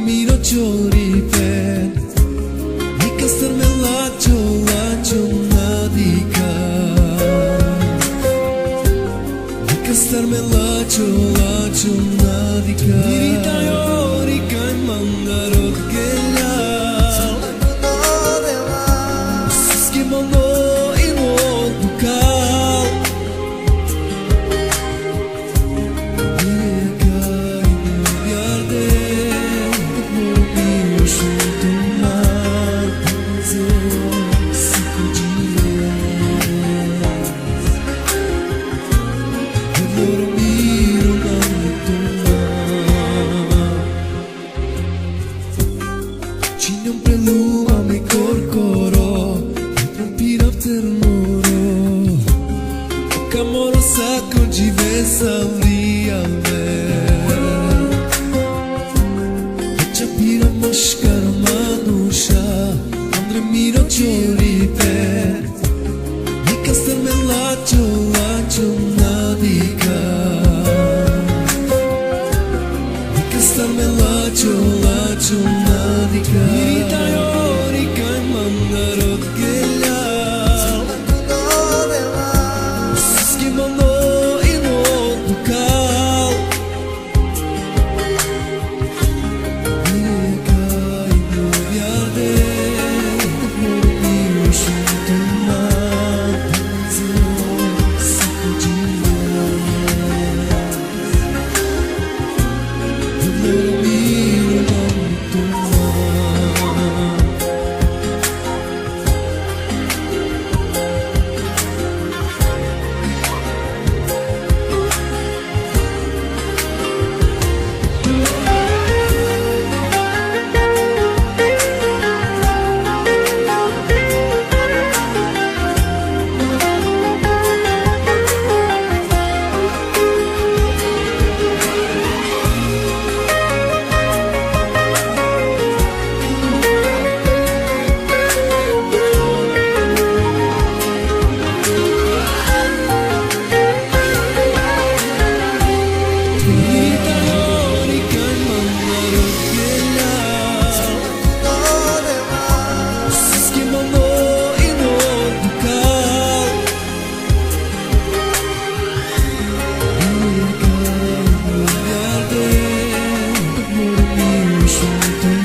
miro chori pen Nikastar me lacho nadika Nikastar me lacho nadika Dirita yori kan mangarot gela Siski mono ino bukal Cine împrelua mi corcoro Trompira ternuro Camoro sacco ci vesauria me Capira moscar manusha Andre miro cioripe Nikastar me lacho nadika Nikastar me lacho nadika Dirita yori kan mangarot gela Siski mono ino bukal Neka ino yarde Moro shunto manzo sakujia Junto